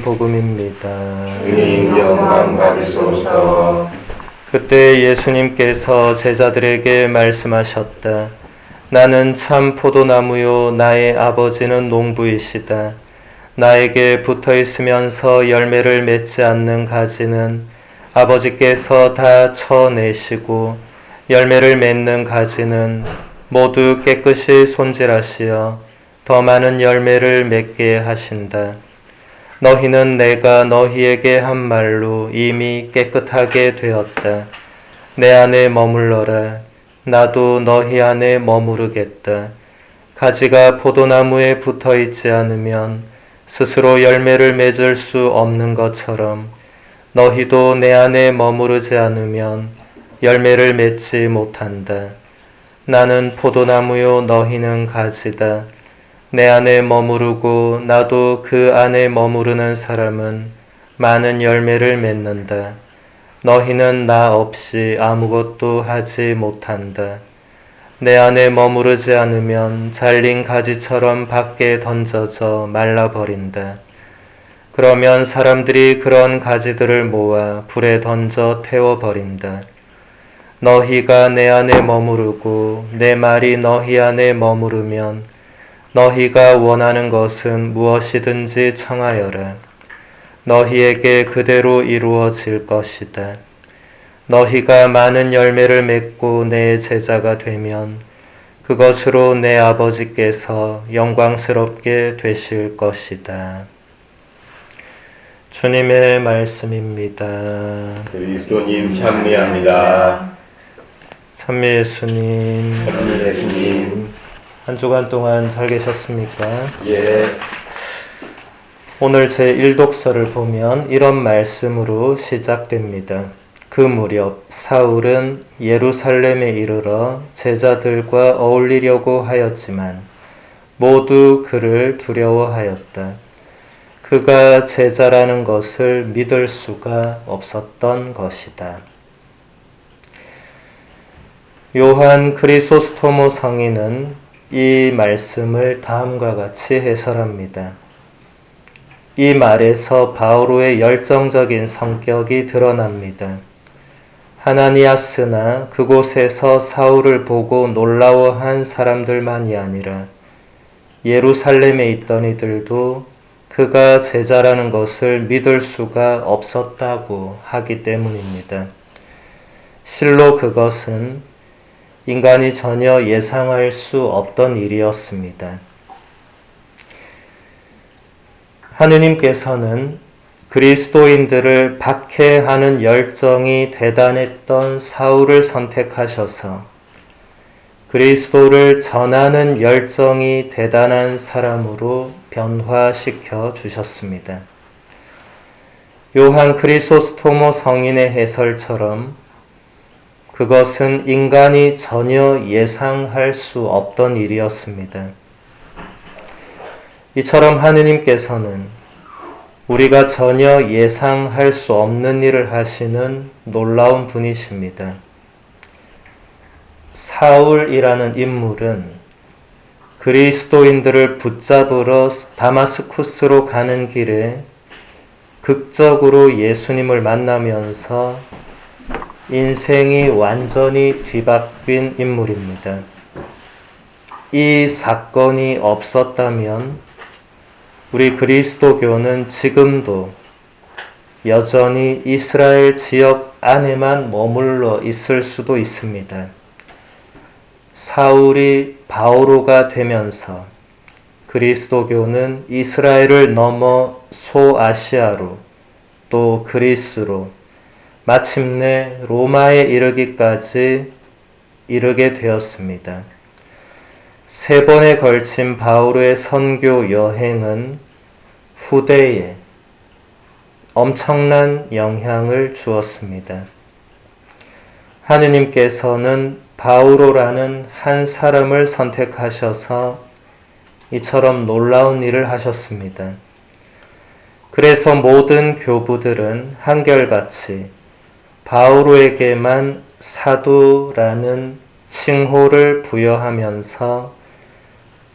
복음입니다. 주님 영광 받으소서. 그때 예수님께서 제자들에게 말씀하셨다. 나는 참 포도나무요 나의 아버지는 농부이시다. 나에게 붙어 있으면서 열매를 맺지 않는 가지는 아버지께서 다 쳐내시고 열매를 맺는 가지는 모두 깨끗이 손질하시어 더 많은 열매를 맺게 하신다. 너희는 내가 너희에게 한 말로 이미 깨끗하게 되었다. 내 안에 머물러라. 나도 너희 안에 머무르겠다. 가지가 포도나무에 붙어 있지 않으면 스스로 열매를 맺을 수 없는 것처럼 너희도 내 안에 머무르지 않으면 열매를 맺지 못한다. 나는 포도나무요 너희는 가지다. 내 안에 머무르고 나도 그 안에 머무르는 사람은 많은 열매를 맺는다. 너희는 나 없이 아무것도 하지 못한다. 내 안에 머무르지 않으면 잘린 가지처럼 밖에 던져져 말라버린다. 그러면 사람들이 그런 가지들을 모아 불에 던져 태워버린다. 너희가 내 안에 머무르고 내 말이 너희 안에 머무르면 너희가 원하는 것은 무엇이든지 청하여라. 너희에게 그대로 이루어질 것이다. 너희가 많은 열매를 맺고 내 제자가 되면 그것으로 내 아버지께서 영광스럽게 되실 것이다. 주님의 말씀입니다. 그리스도님 찬미합니다. 찬미 예수님. 찬미 예수님. 한 주간 동안 잘 계셨습니까? 예. 오늘 제1독서를 보면 이런 말씀으로 시작됩니다. 그 무렵 사울은 예루살렘에 이르러 제자들과 어울리려고 하였지만 모두 그를 두려워하였다. 그가 제자라는 것을 믿을 수가 없었던 것이다. 요한 크리소스토모 성인은 이 말씀을 다음과 같이 해설합니다. 이 말에서 바오로의 열정적인 성격이 드러납니다. 하나니아스나 그곳에서 사울을 보고 놀라워한 사람들만이 아니라 예루살렘에 있던 이들도 그가 제자라는 것을 믿을 수가 없었다고 하기 때문입니다. 실로 그것은 인간이 전혀 예상할 수 없던 일이었습니다. 하느님께서는 그리스도인들을 박해하는 열정이 대단했던 사울을 선택하셔서 그리스도를 전하는 열정이 대단한 사람으로 변화시켜 주셨습니다. 요한 크리소스토모 성인의 해설처럼 그것은 인간이 전혀 예상할 수 없던 일이었습니다. 이처럼 하느님께서는 우리가 전혀 예상할 수 없는 일을 하시는 놀라운 분이십니다. 사울이라는 인물은 그리스도인들을 붙잡으러 다마스쿠스로 가는 길에 극적으로 예수님을 만나면서 인생이 완전히 뒤바뀐 인물입니다. 이 사건이 없었다면 우리 그리스도교는 지금도 여전히 이스라엘 지역 안에만 머물러 있을 수도 있습니다. 사울이 바오로가 되면서 그리스도교는 이스라엘을 넘어 소아시아로 또 그리스로 마침내 로마에 이르기까지 이르게 되었습니다. 3번에 걸친 바오로의 선교 여행은 후대에 엄청난 영향을 주었습니다. 하느님께서는 바오로라는 한 사람을 선택하셔서 이처럼 놀라운 일을 하셨습니다. 그래서 모든 교부들은 한결같이 바오로에게만 사도라는 칭호를 부여하면서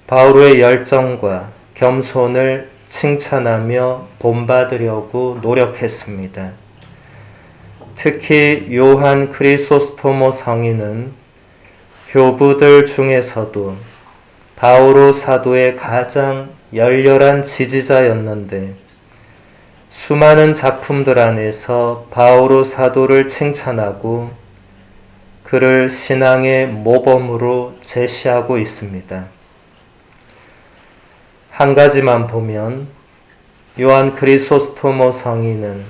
바오로의 열정과 겸손을 칭찬하며 본받으려고 노력했습니다. 특히 요한 크리소스토모 성인은 교부들 중에서도 바오로 사도의 가장 열렬한 지지자였는데 수많은 작품들 안에서 바오로 사도를 칭찬하고 그를 신앙의 모범으로 제시하고 있습니다. 한 가지만 보면 요한 크리소스토모 성인은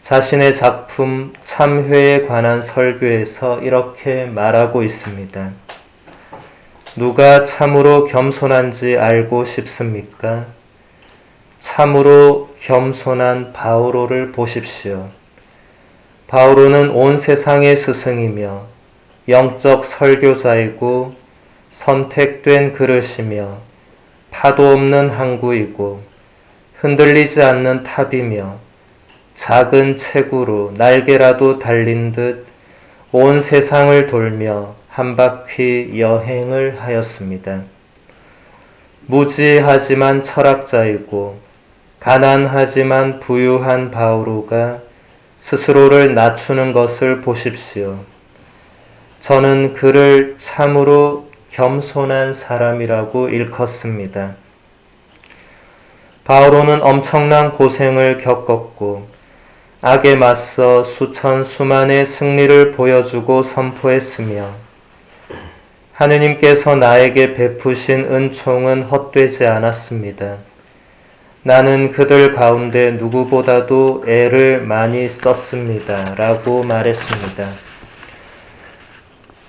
자신의 작품 참회에 관한 설교에서 이렇게 말하고 있습니다. 누가 참으로 겸손한지 알고 싶습니까? 참으로 겸손한 바오로를 보십시오. 바오로는 온 세상의 스승이며 영적 설교자이고 선택된 그릇이며 파도 없는 항구이고 흔들리지 않는 탑이며 작은 체구로 날개라도 달린 듯 온 세상을 돌며 한 바퀴 여행을 하였습니다. 무지하지만 철학자이고 가난하지만 부유한 바오로가 스스로를 낮추는 것을 보십시오. 저는 그를 참으로 겸손한 사람이라고 일컫습니다. 바오로는 엄청난 고생을 겪었고 악에 맞서 수만의 승리를 보여주고 선포했으며 하느님께서 나에게 베푸신 은총은 헛되지 않았습니다. 나는 그들 가운데 누구보다도 애를 많이 썼습니다. 라고 말했습니다.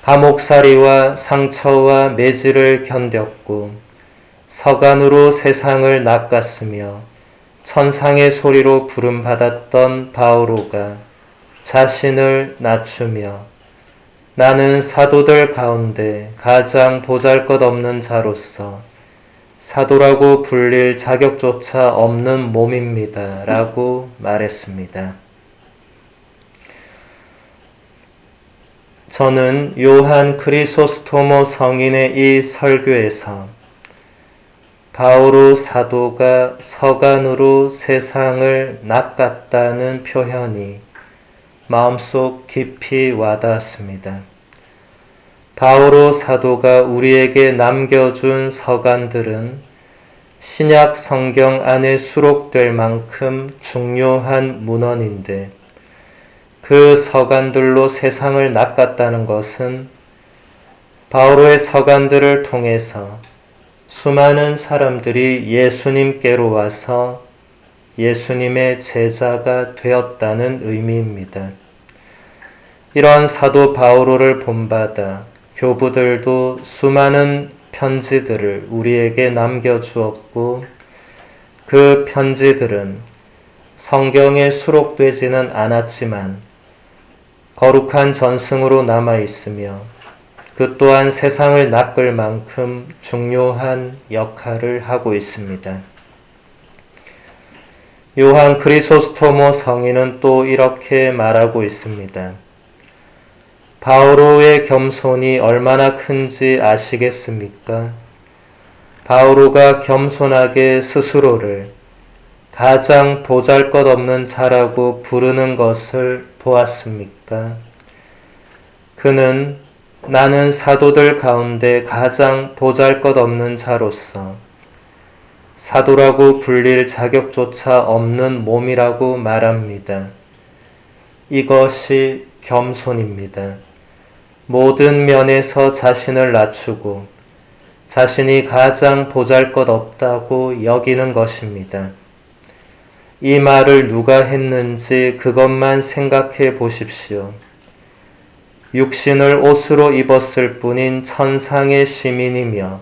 감옥살이와 상처와 매질을 견뎠고 서간으로 세상을 낚았으며 천상의 소리로 부름받았던 바오로가 자신을 낮추며 나는 사도들 가운데 가장 보잘것없는 자로서 사도라고 불릴 자격조차 없는 몸입니다. 라고 말했습니다. 저는 요한 크리소스토모 성인의 이 설교에서 바오로 사도가 서간으로 세상을 낚았다는 표현이 마음속 깊이 와닿았습니다. 바오로 사도가 우리에게 남겨준 서간들은 신약 성경 안에 수록될 만큼 중요한 문헌인데 그 서간들로 세상을 낚았다는 것은 바오로의 서간들을 통해서 수많은 사람들이 예수님께로 와서 예수님의 제자가 되었다는 의미입니다. 이러한 사도 바오로를 본받아 교부들도 수많은 편지들을 우리에게 남겨주었고 그 편지들은 성경에 수록되지는 않았지만 거룩한 전승으로 남아있으며 그 또한 세상을 낚을 만큼 중요한 역할을 하고 있습니다. 요한 크리소스토모 성인은 또 이렇게 말하고 있습니다. 바오로의 겸손이 얼마나 큰지 아시겠습니까? 바오로가 겸손하게 스스로를 가장 보잘것없는 자라고 부르는 것을 보았습니까? 그는 나는 사도들 가운데 가장 보잘것없는 자로서 사도라고 불릴 자격조차 없는 몸이라고 말합니다. 이것이 겸손입니다. 모든 면에서 자신을 낮추고 자신이 가장 보잘것없다고 여기는 것입니다. 이 말을 누가 했는지 그것만 생각해 보십시오. 육신을 옷으로 입었을 뿐인 천상의 시민이며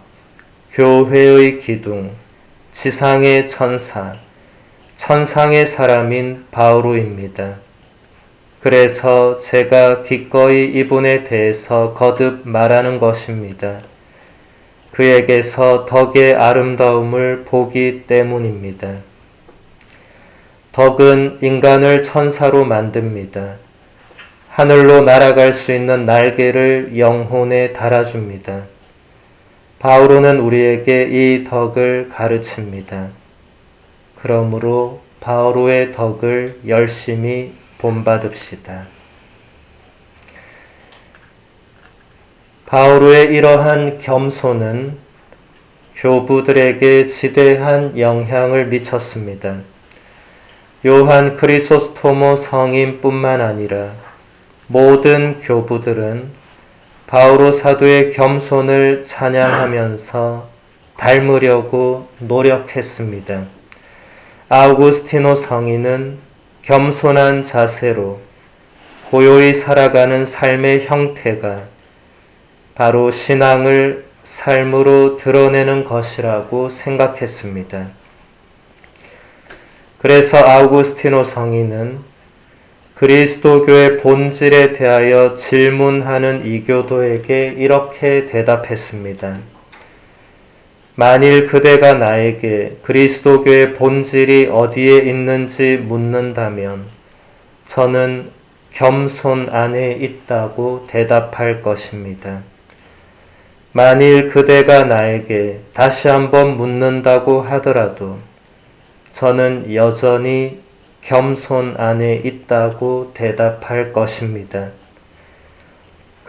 교회의 기둥, 지상의 천사, 천상의 사람인 바오로입니다. 그래서 제가 기꺼이 이분에 대해서 거듭 말하는 것입니다. 그에게서 덕의 아름다움을 보기 때문입니다. 덕은 인간을 천사로 만듭니다. 하늘로 날아갈 수 있는 날개를 영혼에 달아줍니다. 바오로는 우리에게 이 덕을 가르칩니다. 그러므로 바오로의 덕을 열심히 본받읍시다. 바오로의 이러한 겸손은 교부들에게 지대한 영향을 미쳤습니다. 요한 크리소스토모 성인뿐만 아니라 모든 교부들은 바오로 사도의 겸손을 찬양하면서 닮으려고 노력했습니다. 아우구스티노 성인은 겸손한 자세로 고요히 살아가는 삶의 형태가 바로 신앙을 삶으로 드러내는 것이라고 생각했습니다. 그래서 아우구스티노 성인은 그리스도교의 본질에 대하여 질문하는 이교도에게 이렇게 대답했습니다. 만일 그대가 나에게 그리스도교의 본질이 어디에 있는지 묻는다면 저는 겸손 안에 있다고 대답할 것입니다. 만일 그대가 나에게 다시 한번 묻는다고 하더라도 저는 여전히 겸손 안에 있다고 대답할 것입니다.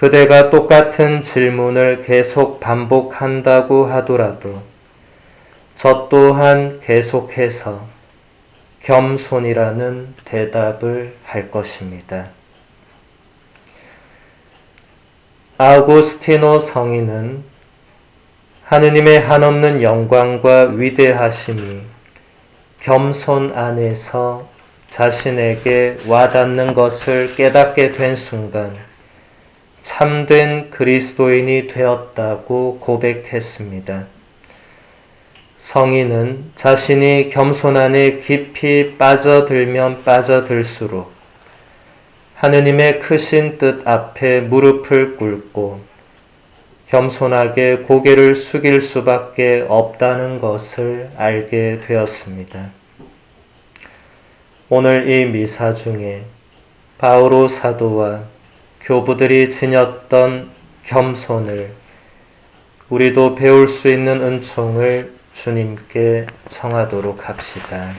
그대가 똑같은 질문을 계속 반복한다고 하더라도 저 또한 계속해서 겸손이라는 대답을 할 것입니다. 아우구스티노 성인은 하느님의 한없는 영광과 위대하심이 겸손 안에서 자신에게 와닿는 것을 깨닫게 된 순간 참된 그리스도인이 되었다고 고백했습니다. 성인은 자신이 겸손 안에 깊이 빠져들면 빠져들수록 하느님의 크신 뜻 앞에 무릎을 꿇고 겸손하게 고개를 숙일 수밖에 없다는 것을 알게 되었습니다. 오늘 이 미사 중에 바오로 사도와 교부들이 지녔던 겸손을 우리도 배울 수 있는 은총을 주님께 청하도록 합시다.